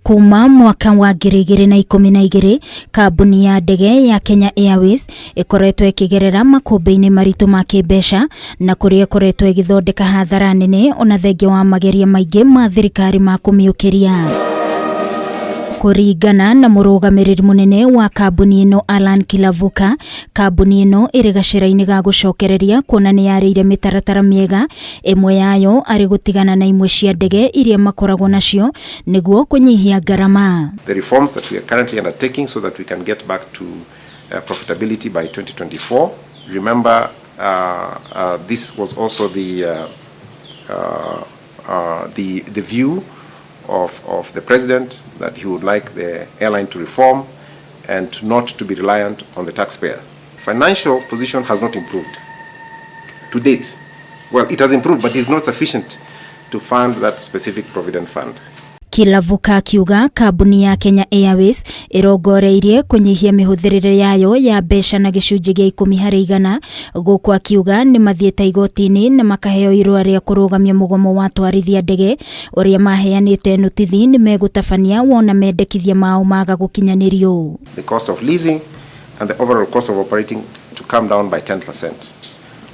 Kuma mwaka wa 2012 kambuni ya ndege ya Kenya Airways ikoretwo ikigerera makumbi-ini maritu ma kimbeca na kuria ikoretwo igithondeka hathara nene ona thengia wa mageria maingi ma thirikari ma kumiukiria. Kuringana na murugamiriri munene wa kambuni ino Alan Kilavuka, kambuni ino iri gacira-ini ga gucokereria kuona ni yarire mitaratara miega, imwe yayo ari gutigana na imwe cia ndege iria makoragwo nacio niguo kunyihia garama. The reforms that we are currently undertaking so that we can get back to profitability by 2024. Remember, this was also the view of the president, that he would like the airline to reform and not to be reliant on the taxpayer. Financial position has not improved to date. Well, it has improved, but it's not sufficient to fund that specific provident fund. Kilavuka akiuga kambuni ya Kenya Airways irongoreirie kunyihia mihuthirire yayo ya mbeca na gicunji gia 10% guku akiuga ni mathiete igoti-ini na makaheo irua ria kurugamia mugomo wa atwarithia ndege uria maheanite notithi ni megutabania wona mendekithia mao maga gukinyanirio. The cost of leasing and the overall cost of operating to come down by 10%.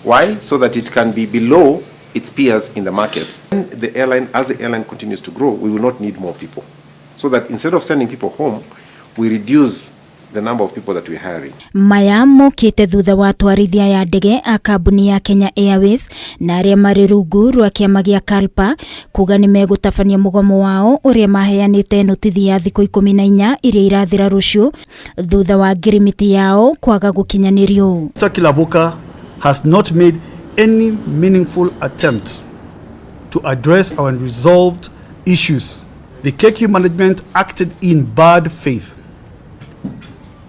Why? So that it can be below its peers in the market. The airline, as the airline continues to grow, we will not need more people. So that instead of sending people home, we reduce the number of people that we're hiring. Maya mokite thutha wa atwarithia ya ndege a kambuni ya Kenya Airways na aria mari rungu rwa kiama gia Kalpa kuga ni megutabania mugomo wao uria maheanite notithi ya thiku 14 iria irathira rucio thutha wa ngirimiti yao kwaga gukinyanirio. Kilavuka has not made any meaningful attempt to address our unresolved issues. The KQ management acted in bad faith,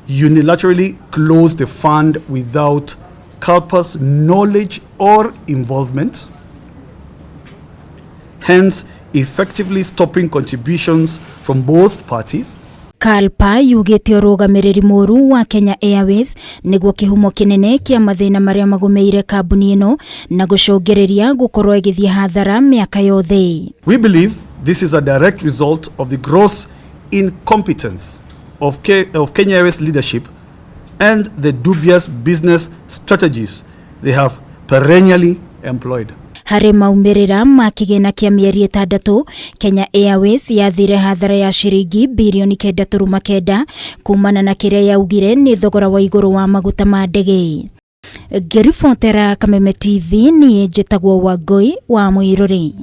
unilaterally closed the fund without Kalpa's knowledge or involvement, hence effectively stopping contributions from both parties. Kalpa yugite urugamiriri muru wa Kenya Airways niguo kihumo kinene kia mathina maria magumeire kambuni ino na gucogereria gukorwo igithia hathara miaka yothe. We believe this is a direct result of the gross incompetence of Kenya Airways leadership and the dubious business strategies they have perennially employed. Hari maumirira ma kigina kia mieri 6 Kenya Airways yathire hathara ya shiringi bilioni 9.9 kumana na kiria yaugire ni thogora wa iguru wa maguta ma ndege. Ngiribotera Kameme TV ni njitagwo Wangui wa Mwiruri.